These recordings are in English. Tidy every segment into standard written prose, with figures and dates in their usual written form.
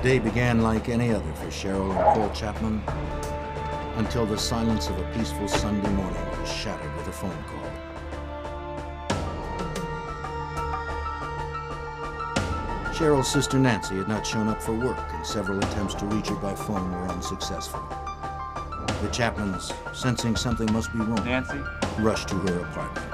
day began like any other for Cheryl and Paul Chapman until the silence of a peaceful Sunday morning was shattered with a phone call. Cheryl's sister Nancy had not shown up for work, and several attempts to reach her by phone were unsuccessful. The Chapmans, sensing something must be wrong, Nancy? rushed to her apartment.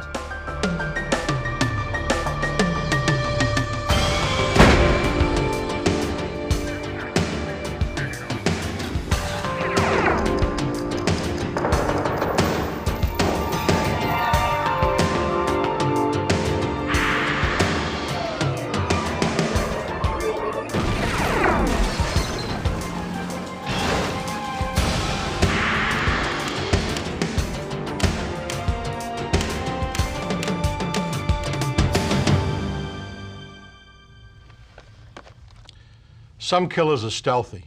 Some killers are stealthy,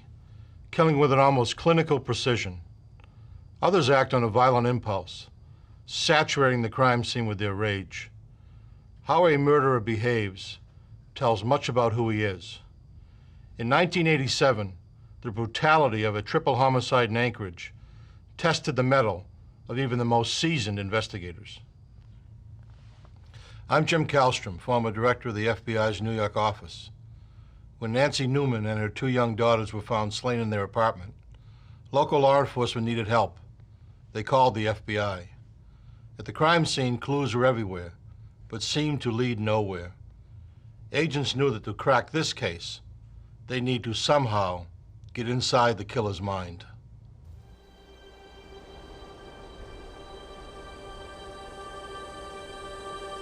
killing with an almost clinical precision. Others act on a violent impulse, saturating the crime scene with their rage. How a murderer behaves tells much about who he is. In 1987, the brutality of a triple homicide in Anchorage tested the mettle of even the most seasoned investigators. I'm Jim Kallstrom, former director of the FBI's New York office. When Nancy Newman and her two young daughters were found slain in their apartment, local law enforcement needed help. They called the FBI. At the crime scene, clues were everywhere, but seemed to lead nowhere. Agents knew that to crack this case, they need to somehow get inside the killer's mind.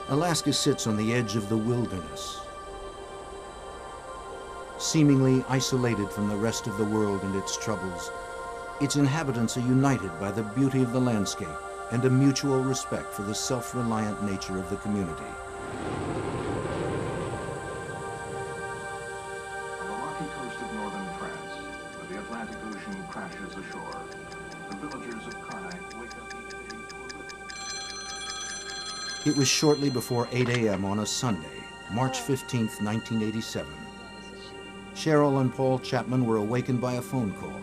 Alaska sits on the edge of the wilderness, seemingly isolated from the rest of the world and its troubles. Its inhabitants are united by the beauty of the landscape and a mutual respect for the self-reliant nature of the community. On the rocky coast of northern France, where the Atlantic Ocean crashes ashore, the villagers of Karnak wake up each day to a little. It was shortly before 8 a.m. on a Sunday, March 15th, 1987. Cheryl and Paul Chapman were awakened by a phone call.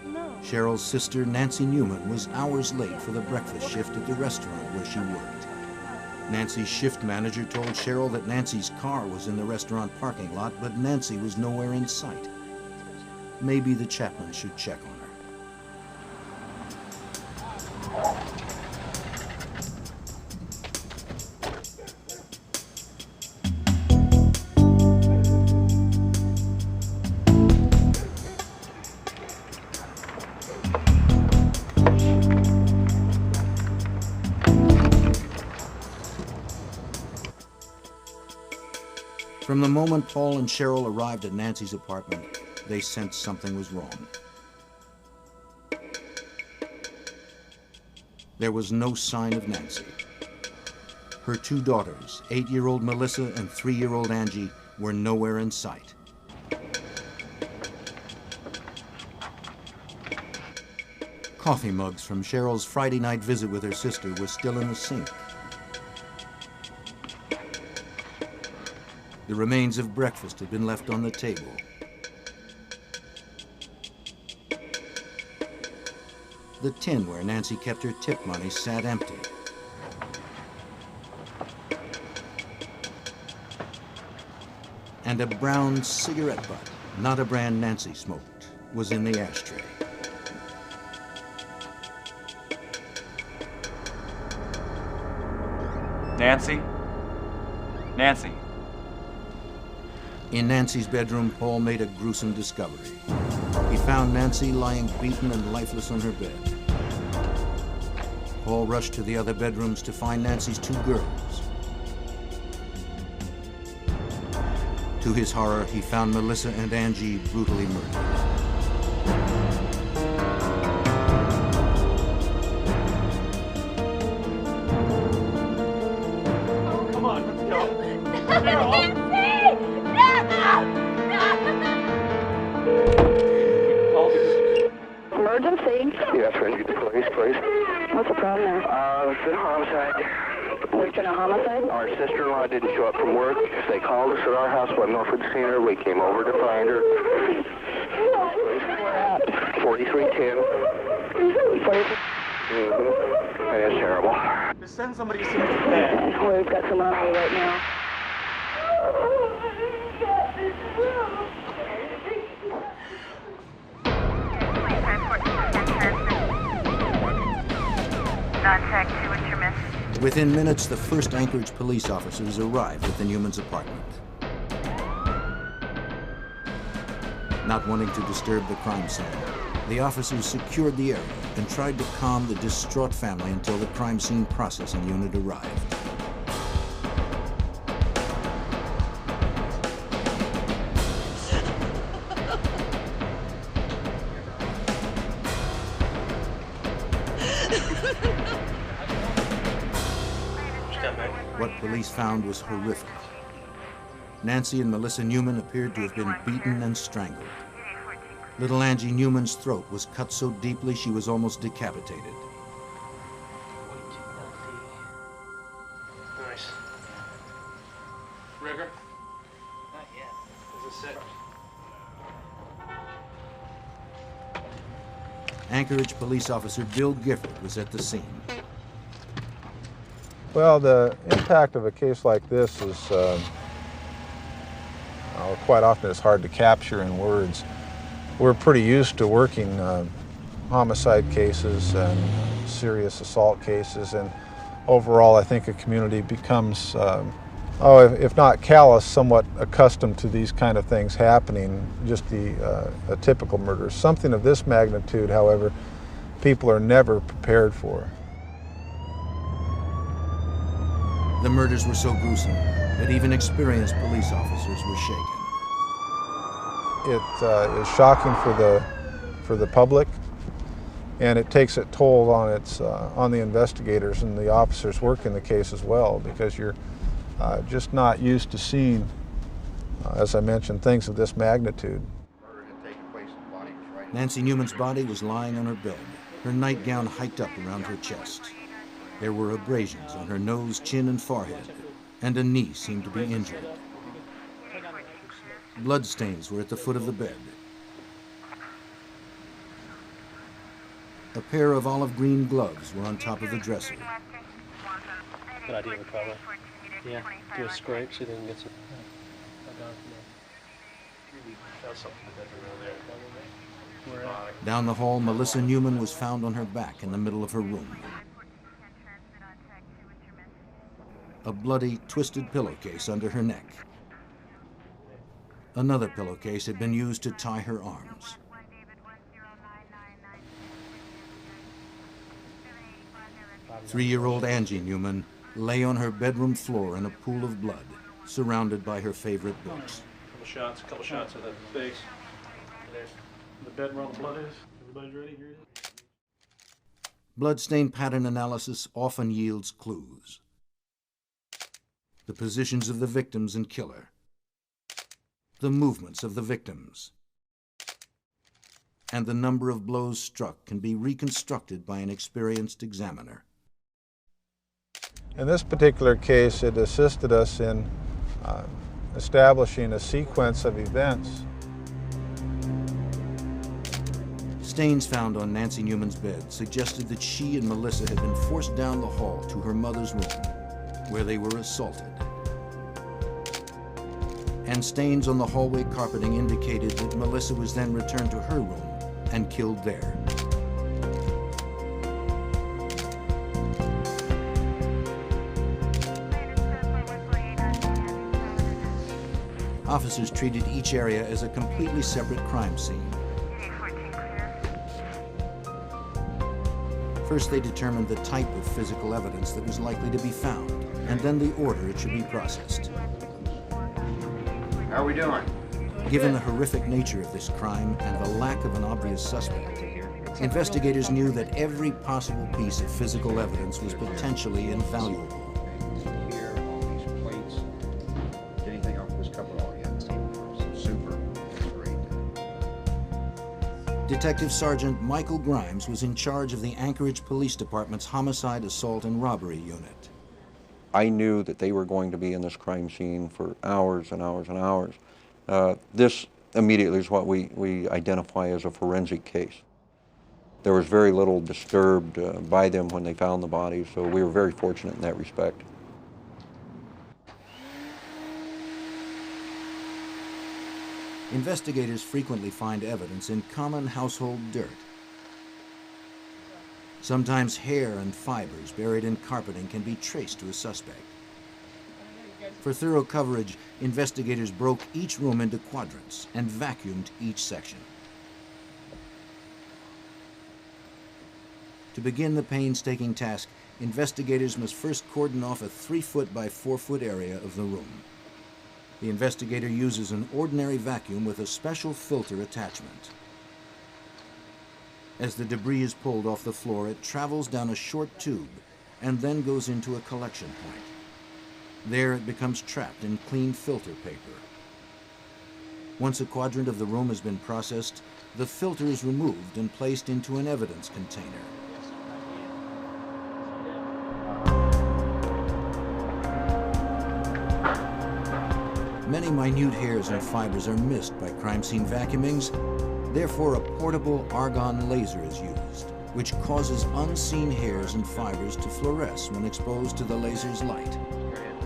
No. Cheryl's sister, Nancy Newman, was hours late for the breakfast shift at the restaurant where she worked. Nancy's shift manager told Cheryl that Nancy's car was in the restaurant parking lot, but Nancy was nowhere in sight. Maybe the Chapmans should check on her. From the moment Paul and Cheryl arrived at Nancy's apartment, they sensed something was wrong. There was no sign of Nancy. Her two daughters, 8-year-old Melissa and 3-year-old Angie, were nowhere in sight. Coffee mugs from Cheryl's Friday night visit with her sister were still in the sink. The remains of breakfast had been left on the table. The tin where Nancy kept her tip money sat empty. And a brown cigarette butt, not a brand Nancy smoked, was in the ashtray. Nancy? Nancy? In Nancy's bedroom, Paul made a gruesome discovery. He found Nancy lying beaten and lifeless on her bed. Paul rushed to the other bedrooms to find Nancy's two girls. To his horror, he found Melissa and Angie brutally murdered. Come on, let's go. Emergency? Yes, ready to get the police, please. What's the problem there? It's been a homicide. We've been a homicide? Our sister-in-law didn't show up from work. They called us at our house, but no one had seen her. We came over to find her. We're at 4310. And it's terrible. Just send somebody to see me. We've got someone on right now. Contact 2, what's your message? Within minutes, the first Anchorage police officers arrived at the Newman's apartment. Not wanting to disturb the crime scene, the officers secured the area and tried to calm the distraught family until the crime scene processing unit arrived. What police found was horrific. Nancy and Melissa Newman appeared to have been beaten and strangled. Little Angie Newman's throat was cut so deeply she was almost decapitated. Nice. Rigger? Not yet. Is it set? Anchorage police officer Bill Gifford was at the scene. Well, the impact of a case like this is quite often it's hard to capture in words. We're pretty used to working homicide cases and serious assault cases, and overall I think a community becomes, if not callous, somewhat accustomed to these kind of things happening, just a typical murder. Something of this magnitude, however, people are never prepared for. The murders were so gruesome that even experienced police officers were shaken. It is shocking for the public, and it takes a toll on the investigators and the officers working the case as well, because you're just not used to seeing, as I mentioned, things of this magnitude. Nancy Newman's body was lying on her bed, her nightgown hiked up around her chest. There were abrasions on her nose, chin, and forehead, and a knee seemed to be injured. Bloodstains were at the foot of the bed. A pair of olive green gloves were on top of the dresser. Good idea of a cover. Yeah, do a scrape so they can get some. Down the hall, Melissa Newman was found on her back in the middle of her room. A bloody, twisted pillowcase under her neck. Another pillowcase had been used to tie her arms. Three-year-old Angie Newman lay on her bedroom floor in a pool of blood, surrounded by her favorite books. Couple shots of the face. There's the bed where all the blood is. Everybody's ready? Here it is. Bloodstain pattern analysis often yields clues. The positions of the victims and killer. The movements of the victims. And the number of blows struck can be reconstructed by an experienced examiner. In this particular case, it assisted us in establishing a sequence of events. Stains found on Nancy Newman's bed suggested that she and Melissa had been forced down the hall to her mother's room, where they were assaulted. And stains on the hallway carpeting indicated that Melissa was then returned to her room and killed there. Officers treated each area as a completely separate crime scene. First, they determined the type of physical evidence that was likely to be found, and then the order it should be processed. How are we doing? Given the horrific nature of this crime and the lack of an obvious suspect, investigators knew that every possible piece of physical evidence was potentially invaluable. Here on these plates. Anything off this cover? Oh, yeah. Super. Great. Detective Sergeant Michael Grimes was in charge of the Anchorage Police Department's Homicide, Assault, and Robbery Unit. I knew that they were going to be in this crime scene for hours and hours and hours. This immediately is what we identify as a forensic case. There was very little disturbed by them when they found the bodies, so we were very fortunate in that respect. Investigators frequently find evidence in common household dirt. Sometimes hair and fibers buried in carpeting can be traced to a suspect. For thorough coverage, investigators broke each room into quadrants and vacuumed each section. To begin the painstaking task, investigators must first cordon off a 3-foot by 4-foot area of the room. The investigator uses an ordinary vacuum with a special filter attachment. As the debris is pulled off the floor, it travels down a short tube and then goes into a collection point. There it becomes trapped in clean filter paper. Once a quadrant of the room has been processed, the filter is removed and placed into an evidence container. Many minute hairs and fibers are missed by crime scene vacuumings. Therefore, a portable argon laser is used, which causes unseen hairs and fibers to fluoresce when exposed to the laser's light.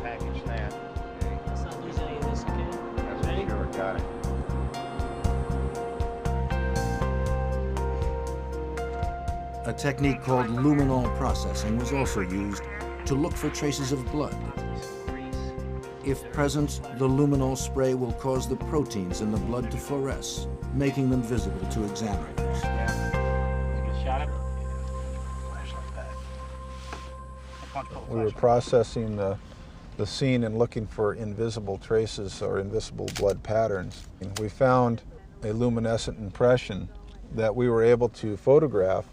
Package that. Let's not lose any of this, okay? That's for sure. Got it. A technique called luminol processing was also used to look for traces of blood. If present, the luminol spray will cause the proteins in the blood to fluoresce, making them visible to examiners. We were processing the scene and looking for invisible traces or invisible blood patterns. We found a luminescent impression that we were able to photograph.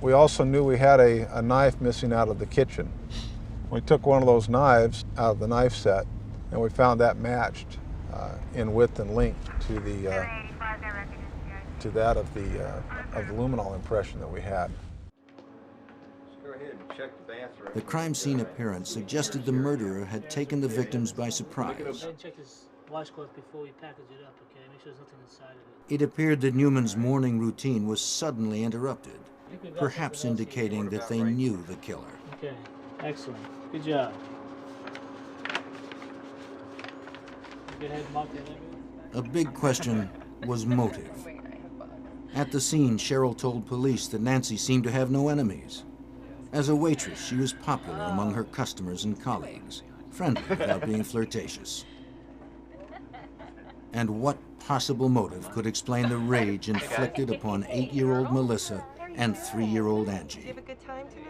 We also knew we had a knife missing out of the kitchen. We took one of those knives out of the knife set, and we found that matched in width and length to that of the luminol impression that we had. Go ahead and check the bathroom. The crime scene appearance suggested the murderer had taken the victims by surprise. Check this washcloth before we package it up, okay? Make sure there's nothing inside of it. It appeared that Newman's morning routine was suddenly interrupted, perhaps indicating that they knew the killer. Okay, excellent. Good job. Go ahead and mark that everything. A big question was motive. At the scene, Cheryl told police that Nancy seemed to have no enemies. As a waitress, she was popular among her customers and colleagues, friendly without being flirtatious. And what possible motive could explain the rage inflicted upon 8-year-old Melissa and 3-year-old Angie? Did you have a good time tonight?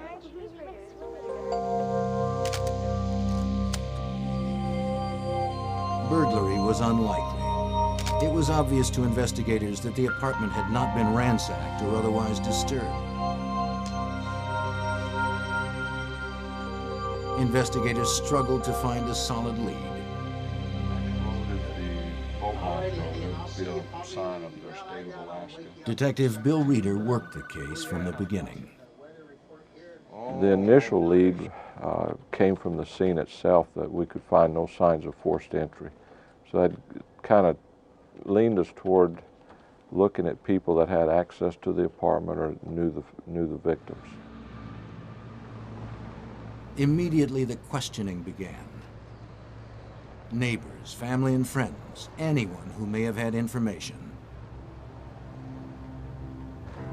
Burglary was unlikely. It was obvious to investigators that the apartment had not been ransacked or otherwise disturbed. Investigators struggled to find a solid lead. Detective Bill Reeder worked the case from the beginning. The initial lead came from the scene itself, that we could find no signs of forced entry. So that kind of leaned us toward looking at people that had access to the apartment or knew the victims. Immediately the questioning began. Neighbors, family and friends, anyone who may have had information.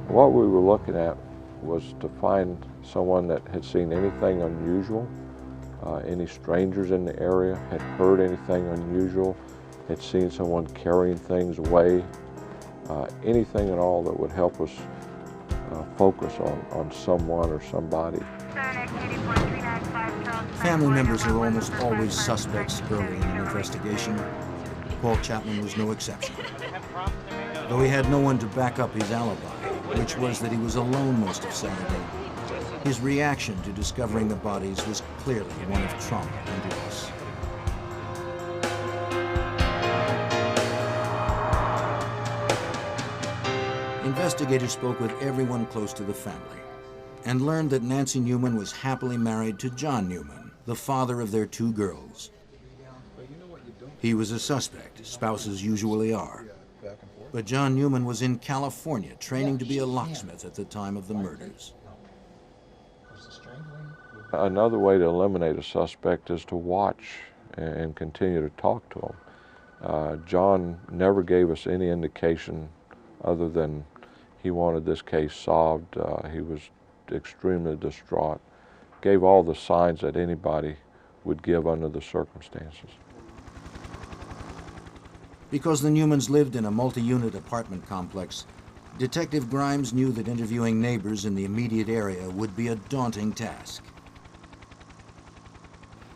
What we were looking at was to find someone that had seen anything unusual, any strangers in the area, had heard anything unusual, had seen someone carrying things away, anything at all that would help us focus on someone or somebody. Family members are almost always suspects early in an investigation. Paul Chapman was no exception. Though he had no one to back up his alibi, which was that he was alone most of Saturday, his reaction to discovering the bodies was clearly one of trauma and loss. Investigators spoke with everyone close to the family and learned that Nancy Newman was happily married to John Newman, the father of their 2 girls. He was a suspect, spouses usually are. But John Newman was in California training to be a locksmith at the time of the murders. Another way to eliminate a suspect is to watch and continue to talk to him. John never gave us any indication other than he wanted this case solved. He was extremely distraught, gave all the signs that anybody would give under the circumstances. Because the Newmans lived in a multi-unit apartment complex, Detective Grimes knew that interviewing neighbors in the immediate area would be a daunting task.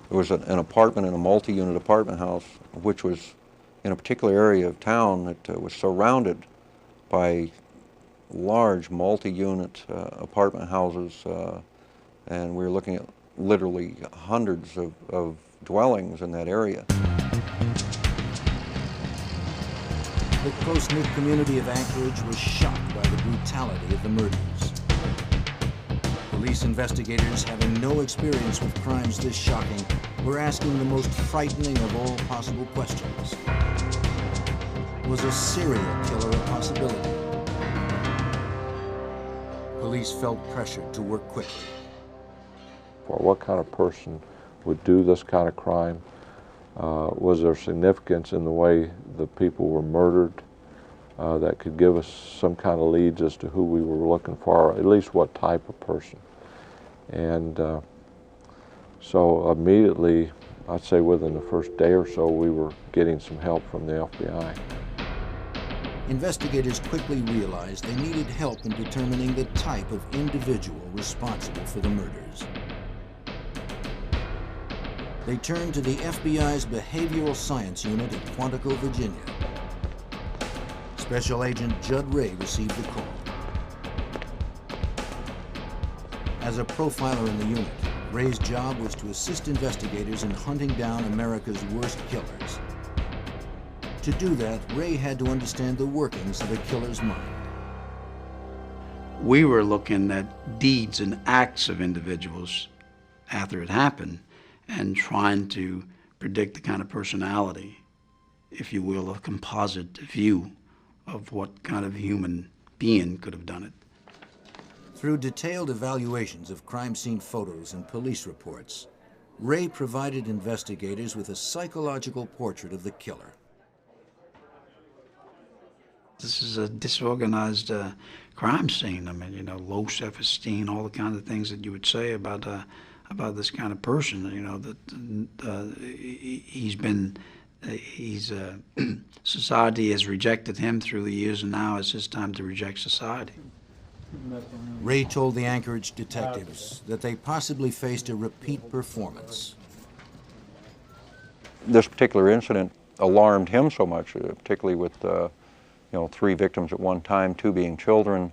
There was an apartment in a multi-unit apartment house, which was in a particular area of town that was surrounded by large multi-unit apartment houses, and we were looking at literally hundreds of dwellings in that area. The close-knit community of Anchorage was shocked by the brutality of the murders. Police investigators, having no experience with crimes this shocking, were asking the most frightening of all possible questions. Was a serial killer a possibility? Police felt pressured to work quickly. What kind of person would do this kind of crime? Was there significance in the way the people were murdered that could give us some kind of leads as to who we were looking for, or at least what type of person? And so immediately, I'd say within the first day or so, we were getting some help from the FBI. Investigators quickly realized they needed help in determining the type of individual responsible for the murders. They turned to the FBI's Behavioral Science Unit in Quantico, Virginia. Special Agent Judd Ray received the call. As a profiler in the unit, Ray's job was to assist investigators in hunting down America's worst killers. To do that, Ray had to understand the workings of a killer's mind. We were looking at deeds and acts of individuals after it happened and trying to predict the kind of personality, if you will, a composite view of what kind of human being could have done it. Through detailed evaluations of crime scene photos and police reports, Ray provided investigators with a psychological portrait of the killer. This is a disorganized crime scene. I mean, you know, low self-esteem, all the kinds of things that you would say about this kind of person. You know, that society has rejected him through the years, and now it's his time to reject society. Ray told the Anchorage detectives that they possibly faced a repeat performance. This particular incident alarmed him so much, particularly with 3 victims at one time, 2 being children,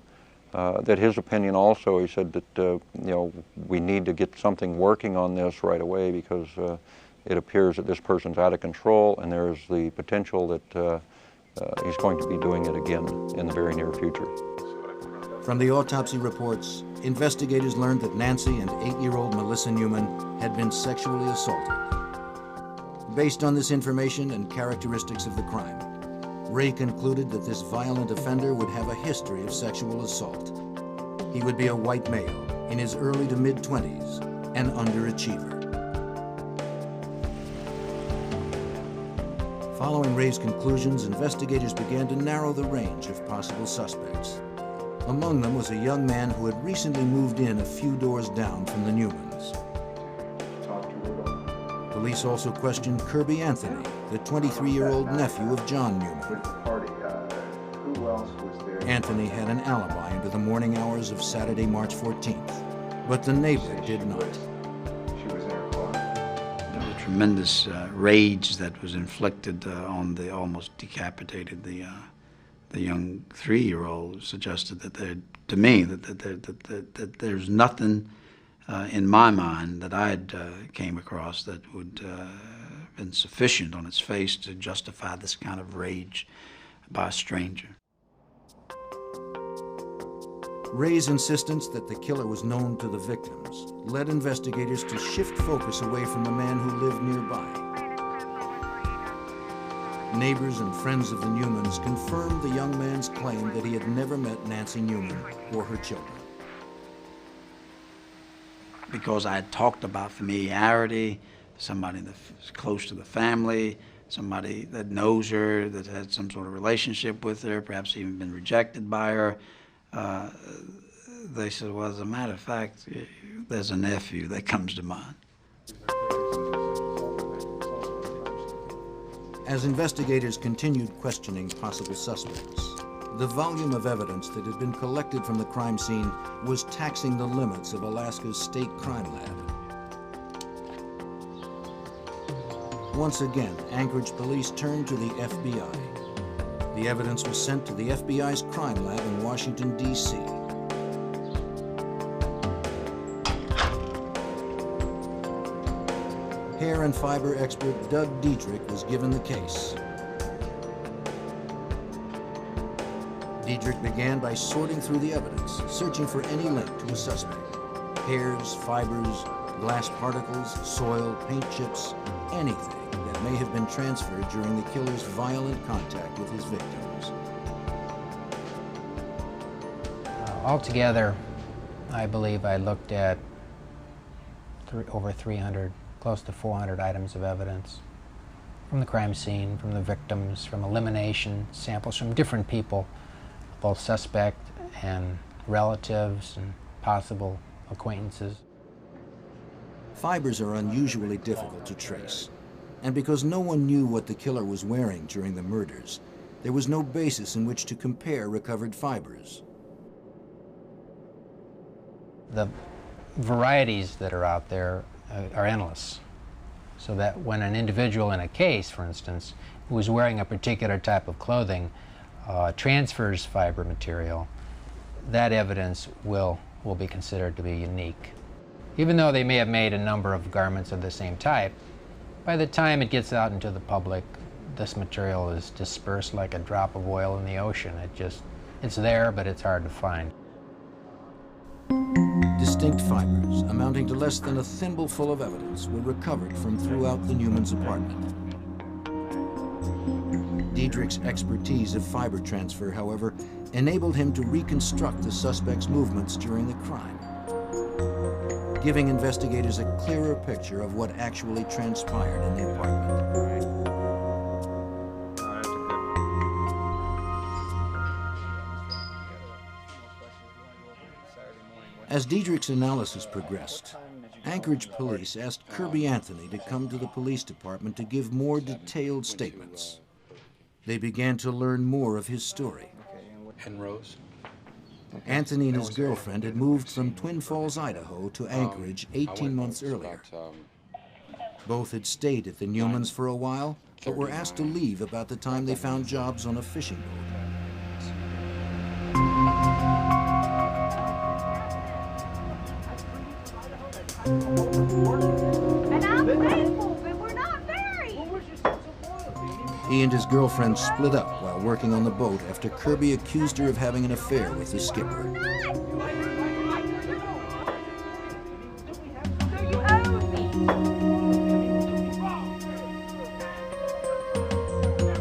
that his opinion also, he said that we need to get something working on this right away, because it appears that this person's out of control, and there's the potential that he's going to be doing it again in the very near future. From the autopsy reports, investigators learned that Nancy and 8-year-old Melissa Newman had been sexually assaulted. Based on this information and characteristics of the crime, Ray concluded that this violent offender would have a history of sexual assault. He would be a white male in his early to mid-20s, an underachiever. Following Ray's conclusions, investigators began to narrow the range of possible suspects. Among them was a young man who had recently moved in a few doors down from the Newmans. Police also questioned Kirby Anthony, the 23-year-old nephew of John Newman. Anthony had an alibi into the morning hours of Saturday, March 14th, but the neighbor did not. There was tremendous rage that was inflicted on the almost decapitated the young 3-year-old. Suggested that to me that there's nothing in my mind that I had came across that would have been sufficient on its face to justify this kind of rage by a stranger. Ray's insistence that the killer was known to the victims led investigators to shift focus away from the man who lived nearby. Neighbors and friends of the Newmans confirmed the young man's claim that he had never met Nancy Newman or her children. Because I had talked about familiarity, somebody that's close to the family, somebody that knows her, that had some sort of relationship with her, perhaps even been rejected by her. They said, well, as a matter of fact, there's a nephew that comes to mind. As investigators continued questioning possible suspects, the volume of evidence that had been collected from the crime scene was taxing the limits of Alaska's state crime lab. Once again, Anchorage police turned to the FBI. The evidence was sent to the FBI's crime lab in Washington, D.C. Hair and fiber expert Doug Diedrich was given the case. Diedrich began by sorting through the evidence, searching for any link to a suspect. Hairs, fibers, glass particles, soil, paint chips, anything that may have been transferred during the killer's violent contact with his victims. Altogether, I believe I looked at over 300, close to 400 items of evidence from the crime scene, from the victims, from elimination samples from different people, both suspect and relatives and possible acquaintances. Fibers are unusually difficult to trace, and because no one knew what the killer was wearing during the murders, there was no basis in which to compare recovered fibers. The varieties that are out there are endless, so that when an individual in a case, for instance, who is wearing a particular type of clothing transfers fiber material, that evidence will be considered to be unique. Even though they may have made a number of garments of the same type, by the time it gets out into the public, this material is dispersed like a drop of oil in the ocean. It's there, but it's hard to find. Distinct fibers, amounting to less than a thimbleful of evidence, were recovered from throughout the Newman's apartment. Diedrich's expertise of fiber transfer, however, enabled him to reconstruct the suspect's movements during the crime, giving investigators a clearer picture of what actually transpired in the apartment. As Diedrich's analysis progressed, Anchorage police asked Kirby Anthony to come to the police department to give more detailed statements. They began to learn more of his story. And Rose? Anthony and his girlfriend had moved from Twin Falls, Idaho to Anchorage 18 months earlier. Both had stayed at the Newmans for a while, but were asked to leave about the time they found jobs on a fishing boat. And I'm faithful, but we're not married. He and his girlfriend split up while working on the boat after Kirby accused her of having an affair with the skipper.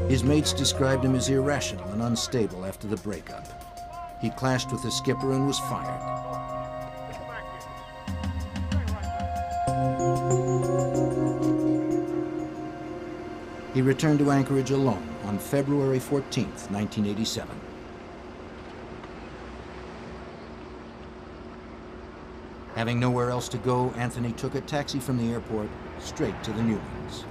His mates described him as irrational and unstable after the breakup. He clashed with the skipper and was fired. He returned to Anchorage alone on February 14th, 1987. Having nowhere else to go, Anthony took a taxi from the airport straight to the Newmans.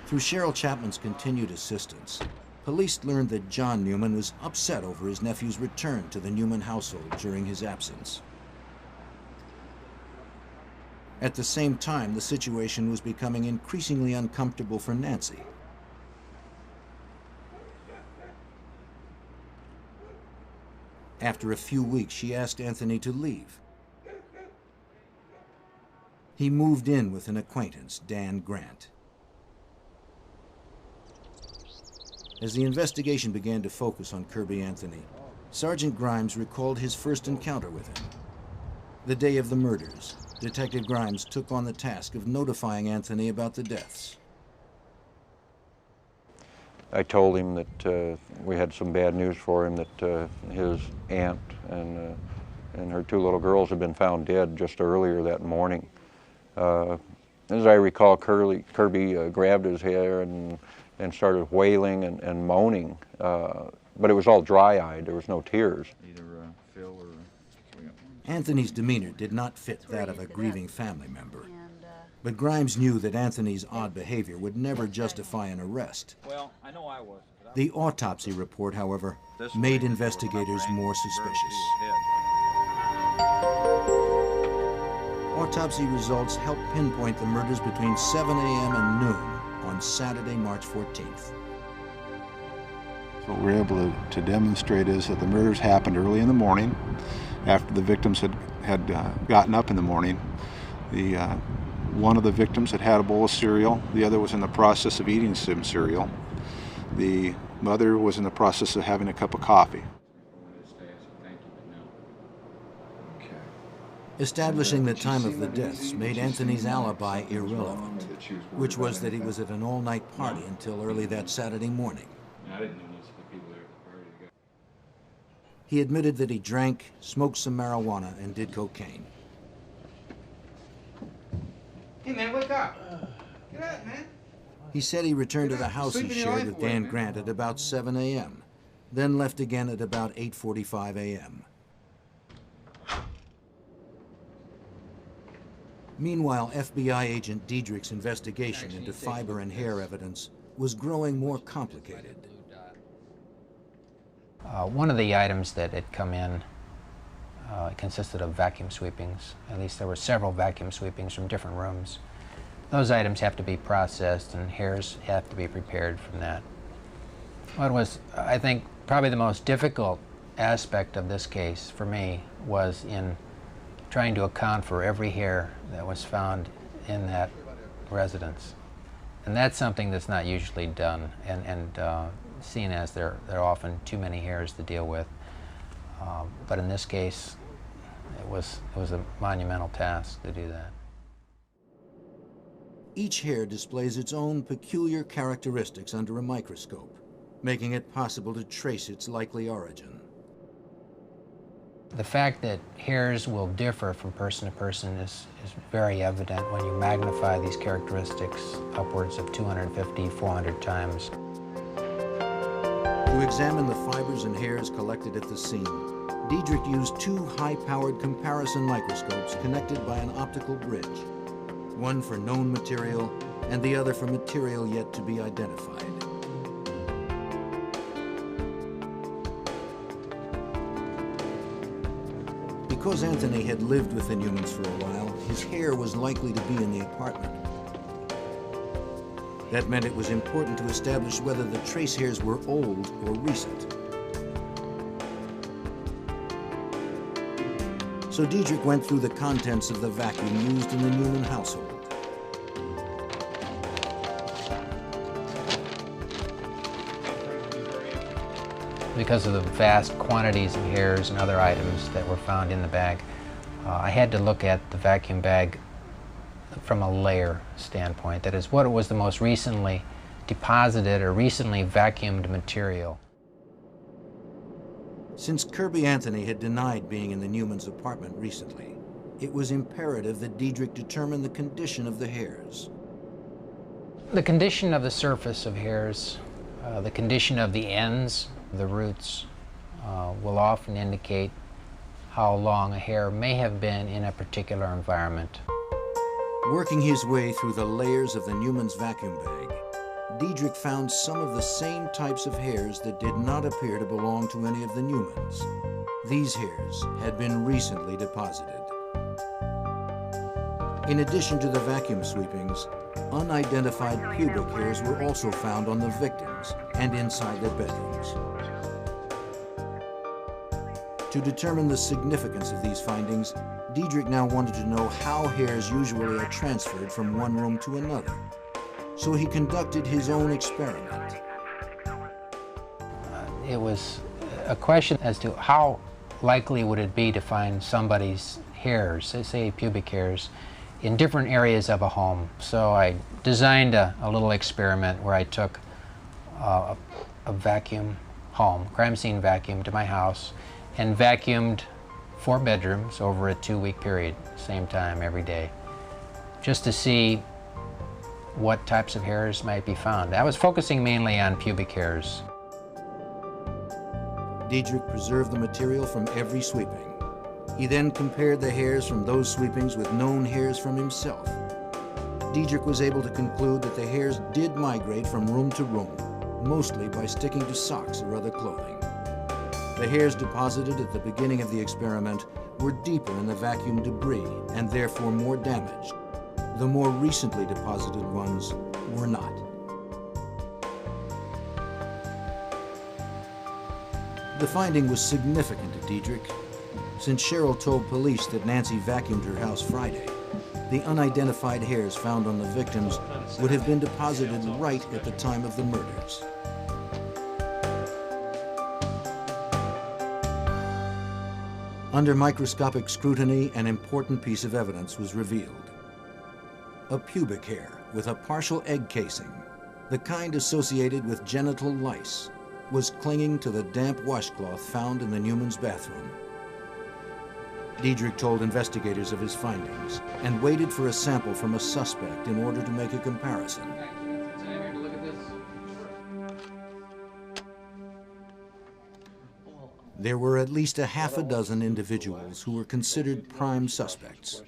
Through Cheryl Chapman's continued assistance, police learned that John Newman was upset over his nephew's return to the Newman household during his absence. At the same time, the situation was becoming increasingly uncomfortable for Nancy. After a few weeks, she asked Anthony to leave. He moved in with an acquaintance, Dan Grant. As the investigation began to focus on Kirby Anthony, Sergeant Grimes recalled his first encounter with him. The day of the murders, Detective Grimes took on the task of notifying Anthony about the deaths. I told him that we had some bad news for him, that his aunt and her two little girls had been found dead just earlier that morning. As I recall, Kirby grabbed his hair and started wailing and moaning, but it was all dry-eyed. There was no tears. Anthony's demeanor did not fit that of a grieving family member. But Grimes knew that Anthony's odd behavior would never justify an arrest. Well, I know I was. The autopsy report, however, made investigators more suspicious. Autopsy results helped pinpoint the murders between 7 a.m. and noon on Saturday, March 14th. What we're able to demonstrate is that the murders happened early in the morning, after the victims had gotten up in the morning. One of the victims had had a bowl of cereal. The other was in the process of eating some cereal. The mother was in the process of having a cup of coffee. Establishing the time of the deaths made Anthony's alibi irrelevant, which was that he was at an all-night party until early that Saturday morning. He admitted that he drank, smoked some marijuana, and did cocaine. Hey man, wake up. Get up, man. He said he returned to the house he shared with Dan Grant at about 7 a.m., then left again at about 8:45 a.m. Meanwhile, FBI agent Diedrich's investigation into fiber and hair evidence was growing more complicated. One of the items that had come in consisted of vacuum sweepings. At least there were several vacuum sweepings from different rooms. Those items have to be processed and hairs have to be prepared from that. What was, I think, probably the most difficult aspect of this case for me was in trying to account for every hair that was found in that residence. And that's something that's not usually done, and seen as there are often too many hairs to deal with. But in this case, it was a monumental task to do that. Each hair displays its own peculiar characteristics under a microscope, making it possible to trace its likely origin. The fact that hairs will differ from person to person is very evident when you magnify these characteristics upwards of 250, 400 times. To examine the fibers and hairs collected at the scene, Diedrich used two high-powered comparison microscopes connected by an optical bridge, one for known material and the other for material yet to be identified. Because Anthony had lived with the Newmans for a while, his hair was likely to be in the apartment. That meant it was important to establish whether the trace hairs were old or recent. So Diedrich went through the contents of the vacuum used in the Newman household. Because of the vast quantities of hairs and other items that were found in the bag, I had to look at the vacuum bag from a layer standpoint. That is, what was the most recently deposited or recently vacuumed material. Since Kirby Anthony had denied being in the Newmans' apartment recently, it was imperative that Diedrich determine the condition of the hairs. The condition of the surface of hairs, the condition of the ends, the roots, will often indicate how long a hair may have been in a particular environment. Working his way through the layers of the Newmans' vacuum bag, Diedrich found some of the same types of hairs that did not appear to belong to any of the Newmans. These hairs had been recently deposited. In addition to the vacuum sweepings, unidentified pubic hairs were also found on the victims and inside their bedrooms. To determine the significance of these findings, Diedrich now wanted to know how hairs usually are transferred from one room to another. So he conducted his own experiment. It was a question as to how likely would it be to find somebody's hairs, say pubic hairs, in different areas of a home. So I designed a little experiment where I took a vacuum home, crime scene vacuum, to my house and vacuumed 4 bedrooms over a 2-week period, same time every day, just to see what types of hairs might be found. I was focusing mainly on pubic hairs. Diedrich preserved the material from every sweeping. He then compared the hairs from those sweepings with known hairs from himself. Diedrich was able to conclude that the hairs did migrate from room to room, mostly by sticking to socks or other clothing. The hairs deposited at the beginning of the experiment were deeper in the vacuum debris and therefore more damaged. The more recently deposited ones were not. The finding was significant to Diedrich. Since Cheryl told police that Nancy vacuumed her house Friday, the unidentified hairs found on the victims would have been deposited right at the time of the murders. Under microscopic scrutiny, an important piece of evidence was revealed. A pubic hair with a partial egg casing, the kind associated with genital lice, was clinging to the damp washcloth found in the Newman's bathroom. Diedrich told investigators of his findings and waited for a sample from a suspect in order to make a comparison. There were at least a half a dozen individuals who were considered prime suspects.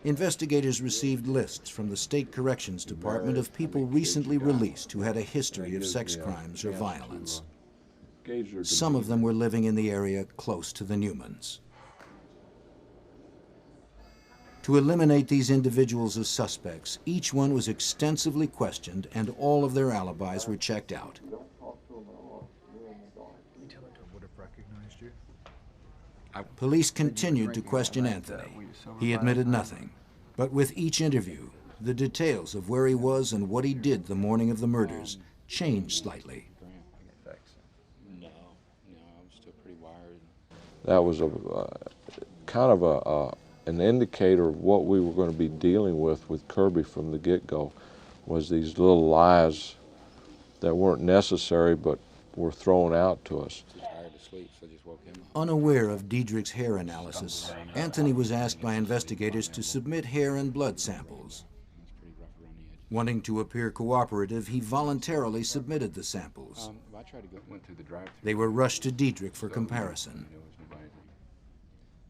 Investigators received lists from the State Corrections Department of people recently released who had a history of sex crimes or violence. Some of them were living in the area close to the Newmans. To eliminate these individuals as suspects, each one was extensively questioned and all of their alibis were checked out. Police continued to question Anthony. He admitted nothing. But with each interview, the details of where he was and what he did the morning of the murders changed slightly. That was kind of an indicator of what we were going to be dealing with Kirby from the get-go, was these little lies that weren't necessary but were thrown out to us. Unaware of Diedrich's hair analysis, Anthony was asked by investigators to submit hair and blood samples. Wanting to appear cooperative, he voluntarily submitted the samples. They were rushed to Diedrich for comparison.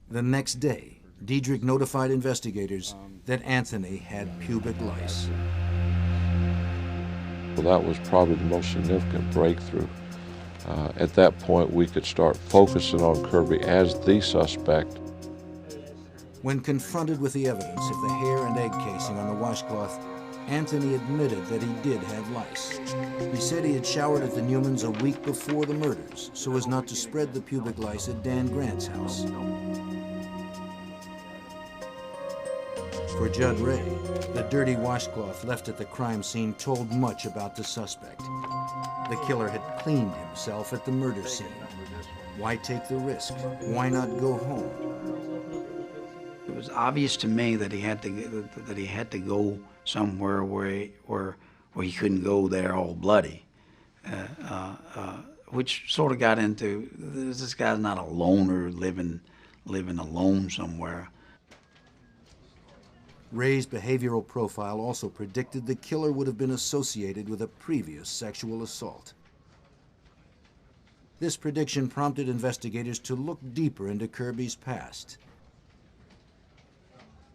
The next day, Diedrich notified investigators that Anthony had pubic lice. Well, that was probably the most significant breakthrough. At that point, we could start focusing on Kirby as the suspect. When confronted with the evidence of the hair and egg casing on the washcloth, Anthony admitted that he did have lice. He said he had showered at the Newmans a week before the murders so as not to spread the pubic lice at Dan Grant's house. For Judd Ray, the dirty washcloth left at the crime scene told much about the suspect. The killer had cleaned himself at the murder scene. Why take the risk? Why not go home? It was obvious to me that he had to go somewhere where he couldn't go there all bloody, which sort of got into this guy's not a loner living alone somewhere. Ray's behavioral profile also predicted the killer would have been associated with a previous sexual assault. This prediction prompted investigators to look deeper into Kirby's past.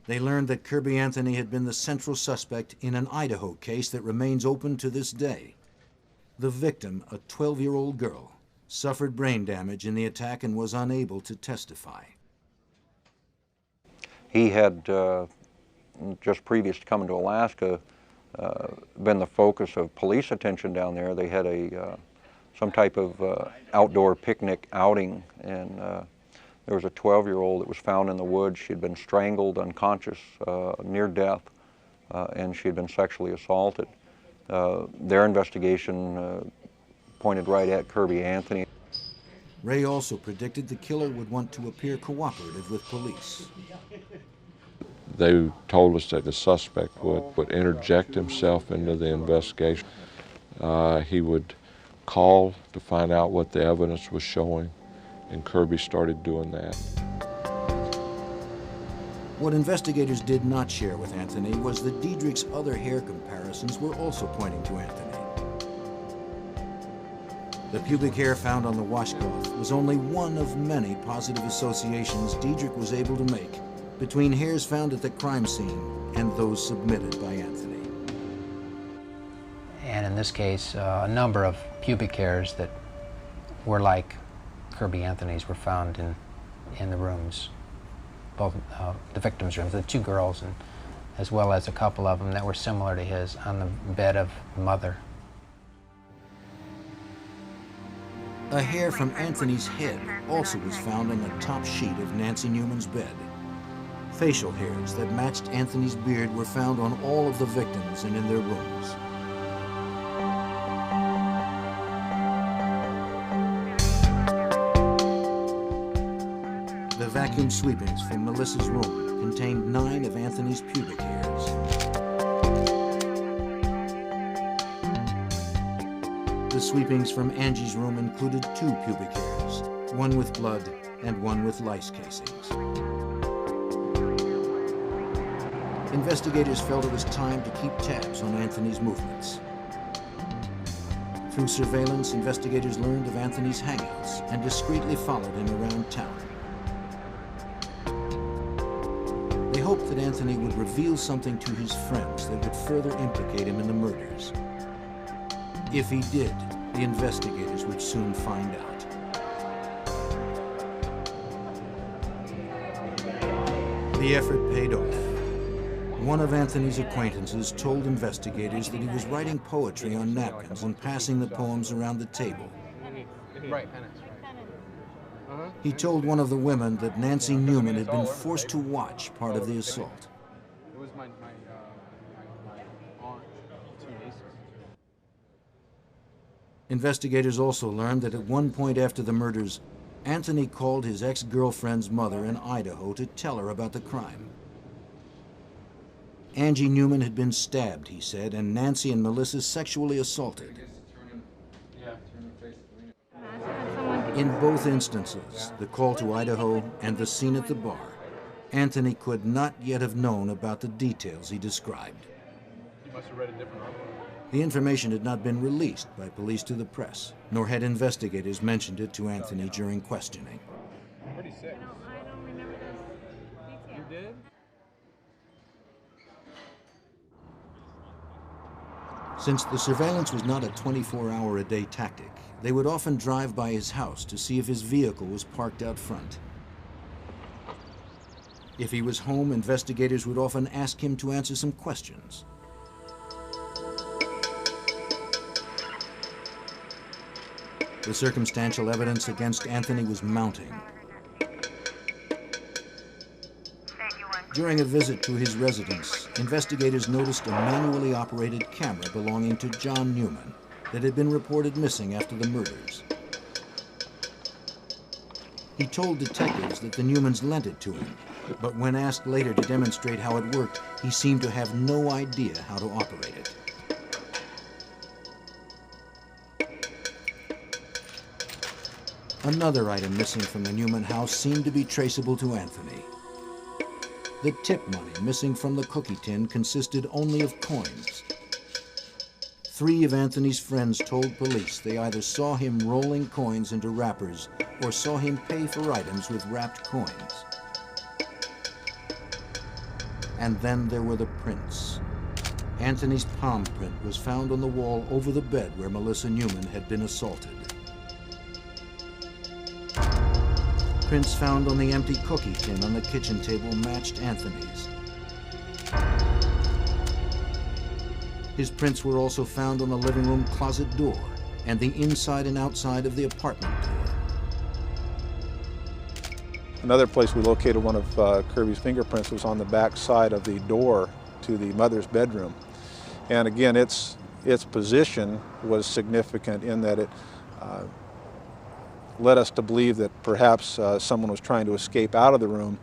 They learned that Kirby Anthony had been the central suspect in an Idaho case that remains open to this day. The victim, a 12-year-old girl, suffered brain damage in the attack and was unable to testify. He had just previous to coming to Alaska, been the focus of police attention down there. They had some type of outdoor picnic outing, and There was a 12-year-old that was found in the woods. She had been strangled, unconscious, near death, and she had been sexually assaulted. Their investigation pointed right at Kirby Anthony. Ray also predicted the killer would want to appear cooperative with police. They told us that the suspect would interject himself into the investigation. He would call to find out what the evidence was showing, and Kirby started doing that. What investigators did not share with Anthony was that Diedrich's other hair comparisons were also pointing to Anthony. The pubic hair found on the washcloth was only one of many positive associations Diedrich was able to make between hairs found at the crime scene and those submitted by Anthony. And in this case, a number of pubic hairs that were like Kirby Anthony's were found in the rooms, both the victims' rooms, the two girls, and as well as a couple of them that were similar to his on the bed of the mother. A hair from Anthony's head also was found on the top sheet of Nancy Newman's bed. Facial hairs that matched Anthony's beard were found on all of the victims and in their rooms. The vacuum sweepings from Melissa's room contained 9 of Anthony's pubic hairs. The sweepings from Angie's room included 2 pubic hairs, one with blood and one with lice casings. Investigators felt it was time to keep tabs on Anthony's movements. Through surveillance, investigators learned of Anthony's hangouts and discreetly followed him around town. They hoped that Anthony would reveal something to his friends that would further implicate him in the murders. If he did, the investigators would soon find out. The effort paid off. One of Anthony's acquaintances told investigators that he was writing poetry on napkins and passing the poems around the table. He told one of the women that Nancy Newman had been forced to watch part of the assault. It was my aunt, 2 nieces. Investigators also learned that at one point after the murders, Anthony called his ex-girlfriend's mother in Idaho to tell her about the crime. Angie Newman had been stabbed, he said, and Nancy and Melissa sexually assaulted. In both instances, the call to Idaho and the scene at the bar, Anthony could not yet have known about the details he described. You must have read a different article. The information had not been released by police to the press, nor had investigators mentioned it to Anthony during questioning. Pretty sick. I don't remember those details. You did? Since the surveillance was not a 24-hour-a-day tactic, they would often drive by his house to see if his vehicle was parked out front. If he was home, investigators would often ask him to answer some questions. The circumstantial evidence against Anthony was mounting. During a visit to his residence, investigators noticed a manually operated camera belonging to John Newman that had been reported missing after the murders. He told detectives that the Newmans lent it to him, but when asked later to demonstrate how it worked, he seemed to have no idea how to operate it. Another item missing from the Newman house seemed to be traceable to Anthony. The tip money missing from the cookie tin consisted only of coins. 3 of Anthony's friends told police they either saw him rolling coins into wrappers or saw him pay for items with wrapped coins. And then there were the prints. Anthony's palm print was found on the wall over the bed where Melissa Newman had been assaulted. Prints found on the empty cookie tin on the kitchen table matched Anthony's. His prints were also found on the living room closet door and the inside and outside of the apartment door. Another place we located one of Kirby's fingerprints was on the back side of the door to the mother's bedroom. And again, its position was significant in that it led us to believe that perhaps someone was trying to escape out of the room,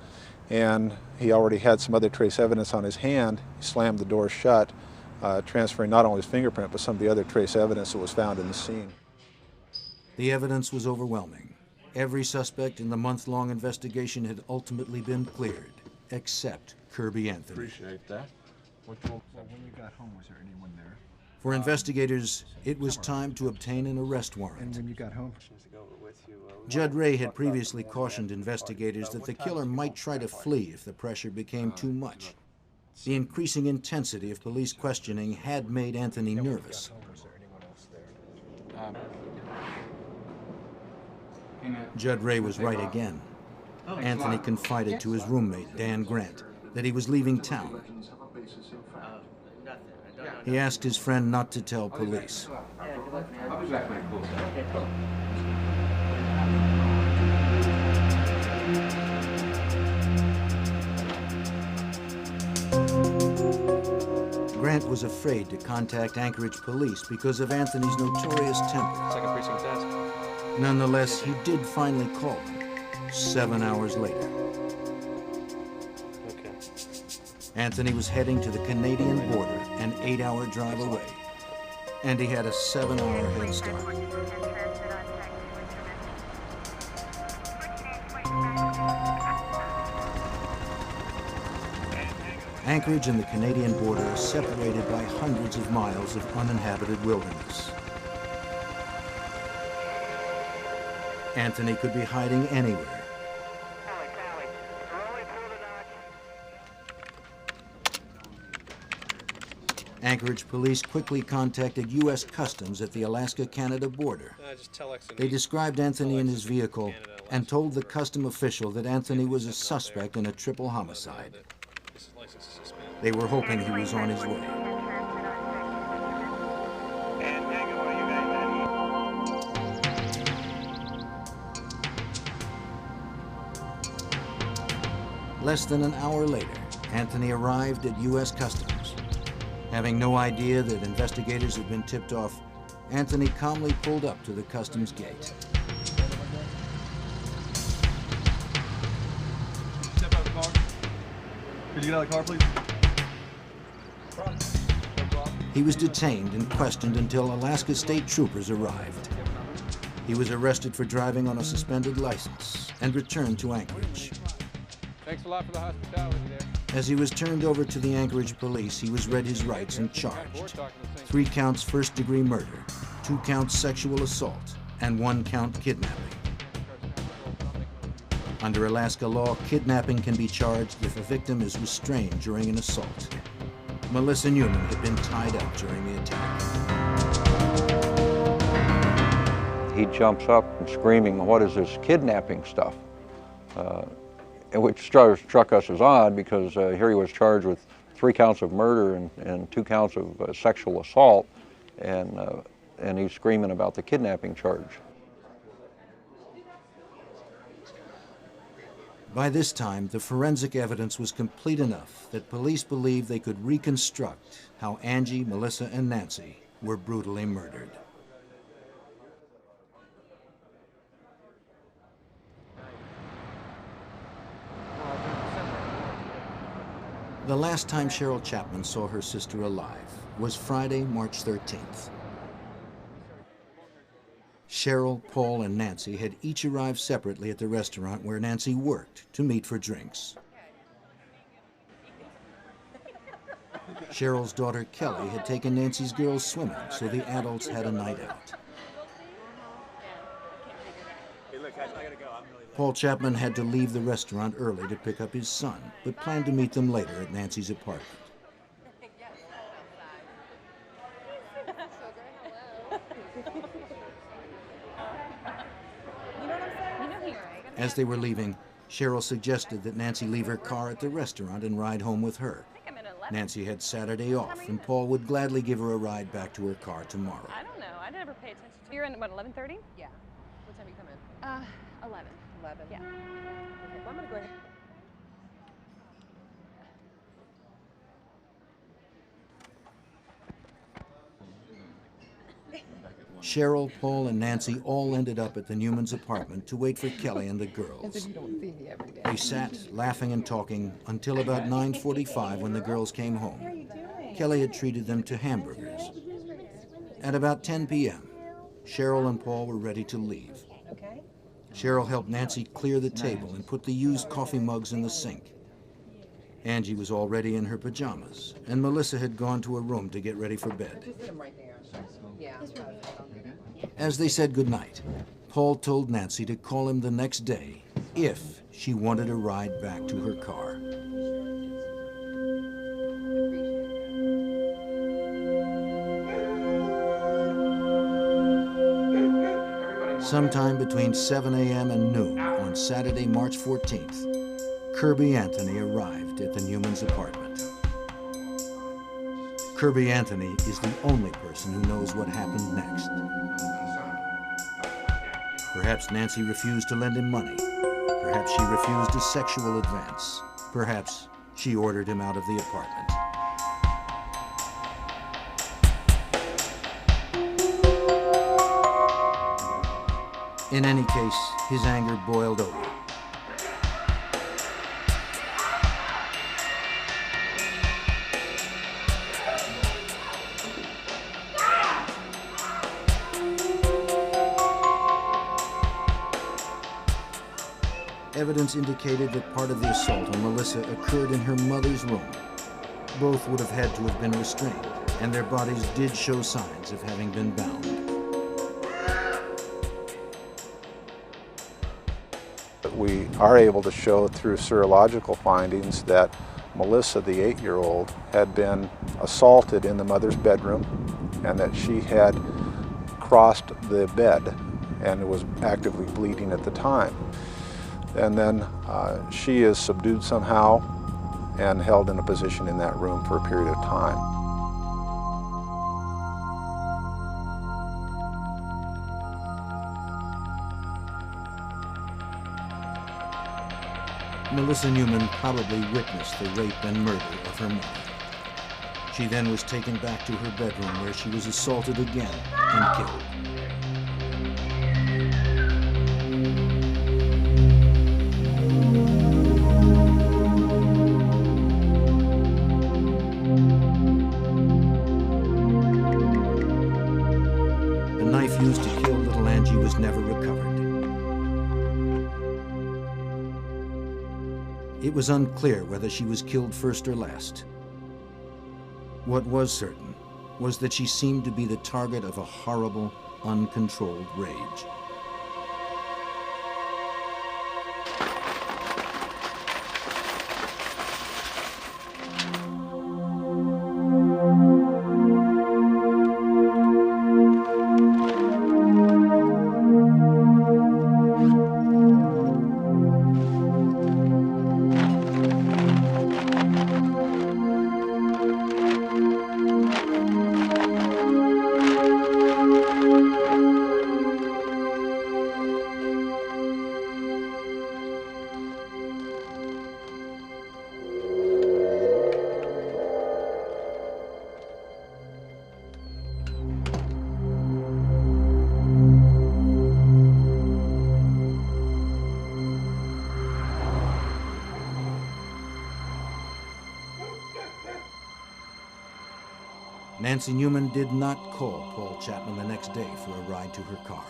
and he already had some other trace evidence on his hand. He slammed the door shut, transferring not only his fingerprint, but some of the other trace evidence that was found in the scene. The evidence was overwhelming. Every suspect in the month-long investigation had ultimately been cleared, except Kirby Anthony. Appreciate that. Well, when you got home, was there anyone there? For investigators, it was time to obtain an arrest warrant. And when you got home? Judd Ray had previously cautioned investigators that the killer might try to flee if the pressure became too much. The increasing intensity of police questioning had made Anthony nervous. Judd Ray was right again. Anthony confided to his roommate, Dan Grant, that he was leaving town. He asked his friend not to tell police. Grant was afraid to contact Anchorage police because of Anthony's notorious temper. Second precinct task. Nonetheless, he did finally call them 7 hours later. Okay. Anthony was heading to the Canadian border, an 8-hour drive away, and he had a 7-hour head start. Anchorage and the Canadian border are separated by hundreds of miles of uninhabited wilderness. Anthony could be hiding anywhere. Anchorage police quickly contacted U.S. Customs at the Alaska-Canada border. They described Anthony and his vehicle and told the custom official that Anthony was a suspect in a triple homicide. They were hoping he was on his way. Less than an hour later, Anthony arrived at U.S. Customs. Having no idea that investigators had been tipped off, Anthony calmly pulled up to the customs gate. Step out of the car. Could you get out of the car, please? He was detained and questioned until Alaska state troopers arrived. He was arrested for driving on a suspended license and returned to Anchorage. Thanks a lot for the hospitality there. As he was turned over to the Anchorage police, he was read his rights and charged. 3 counts first-degree murder, 2 counts sexual assault, and 1 count kidnapping. Under Alaska law, kidnapping can be charged if a victim is restrained during an assault. Melissa Newman had been tied up during the attack. He jumps up and screaming, "What is this kidnapping stuff?" Which struck us as odd because here he was charged with 3 counts of murder and 2 counts of sexual assault, and he's screaming about the kidnapping charge. By this time, the forensic evidence was complete enough that police believed they could reconstruct how Angie, Melissa, and Nancy were brutally murdered. The last time Cheryl Chapman saw her sister alive was Friday, March 13th. Cheryl, Paul, and Nancy had each arrived separately at the restaurant where Nancy worked to meet for drinks. Cheryl's daughter, Kelly, had taken Nancy's girls swimming, so the adults had a night out. Paul Chapman had to leave the restaurant early to pick up his son, but planned to meet them later at Nancy's apartment. As they were leaving, Cheryl suggested that Nancy leave her car at the restaurant and ride home with her. Nancy had Saturday off, and Paul would gladly give her a ride back to her car tomorrow. I don't know. I never pay attention to. You're in, what, 11:30? Yeah. What time you come in? 11. 11? Yeah. Okay, well, I'm going to go ahead. Cheryl, Paul, and Nancy all ended up at the Newmans' apartment to wait for Kelly and the girls. As if you don't see me every day. They sat, laughing and talking, until about 9:45 when the girls came home. Kelly had treated them to hamburgers. At about 10 p.m., Cheryl and Paul were ready to leave. Cheryl helped Nancy clear the table and put the used coffee mugs in the sink. Angie was already in her pajamas, and Melissa had gone to her room to get ready for bed. Just put them right there. Yeah. As they said goodnight, Paul told Nancy to call him the next day if she wanted a ride back to her car. Sometime between 7 a.m. and noon on Saturday, March 14th, Kirby Anthony arrived at the Newmans' apartment. Kirby Anthony is the only person who knows what happened next. Perhaps Nancy refused to lend him money. Perhaps she refused a sexual advance. Perhaps she ordered him out of the apartment. In any case, his anger boiled over. Evidence indicated that part of the assault on Melissa occurred in her mother's room. Both would have had to have been restrained, and their bodies did show signs of having been bound. We are able to show through serological findings that Melissa, the 8-year-old, had been assaulted in the mother's bedroom and that she had crossed the bed and was actively bleeding at the time. And then she is subdued somehow and held in a position in that room for a period of time. Melissa Newman probably witnessed the rape and murder of her mother. She then was taken back to her bedroom where she was assaulted again and killed. The knife used to kill little Angie was never recovered. It was unclear whether she was killed first or last. What was certain was that she seemed to be the target of a horrible, uncontrolled rage. Nancy Newman did not call Paul Chapman the next day for a ride to her car,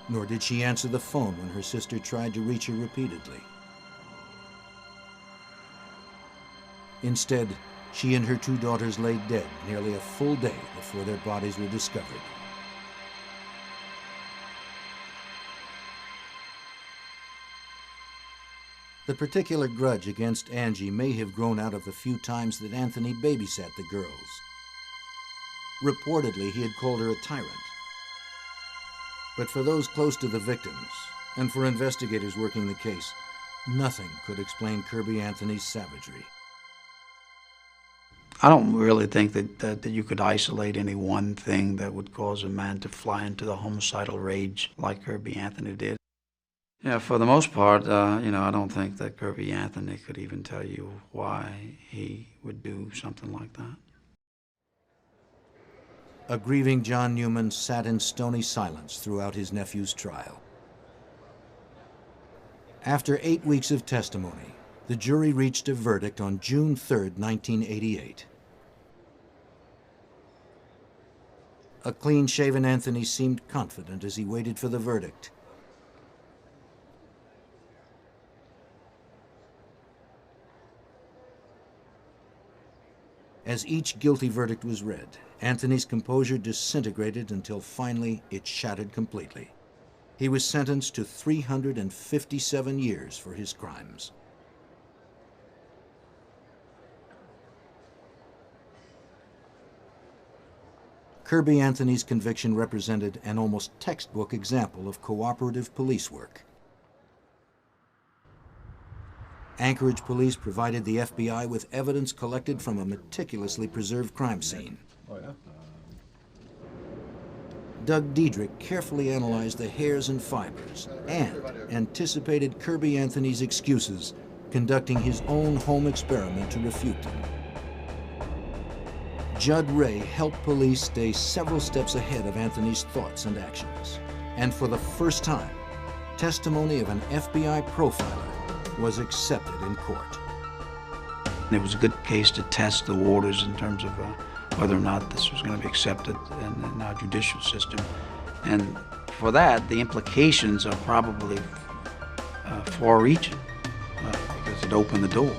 nor did she answer the phone when her sister tried to reach her repeatedly. Instead, she and her 2 daughters lay dead nearly a full day before their bodies were discovered. The particular grudge against Angie may have grown out of the few times that Anthony babysat the girls. Reportedly, he had called her a tyrant. But for those close to the victims, and for investigators working the case, nothing could explain Kirby Anthony's savagery. I don't really think that you could isolate any one thing that would cause a man to fly into the homicidal rage like Kirby Anthony did. Yeah, for the most part, you know, I don't think that Kirby Anthony could even tell you why he would do something like that. A grieving John Newman sat in stony silence throughout his nephew's trial. After 8 weeks of testimony, the jury reached a verdict on June 3, 1988. A clean-shaven Anthony seemed confident as he waited for the verdict. As each guilty verdict was read, Anthony's composure disintegrated until finally it shattered completely. He was sentenced to 357 years for his crimes. Kirby Anthony's conviction represented an almost textbook example of cooperative police work. Anchorage police provided the FBI with evidence collected from a meticulously preserved crime scene. Doug Diedrich carefully analyzed the hairs and fibers and anticipated Kirby Anthony's excuses, conducting his own home experiment to refute them. Judd Ray helped police stay several steps ahead of Anthony's thoughts and actions. And for the first time, testimony of an FBI profiler was accepted in court. It was a good case to test the waters in terms of whether or not this was going to be accepted in our judicial system. And for that, the implications are probably far-reaching because it opened the door.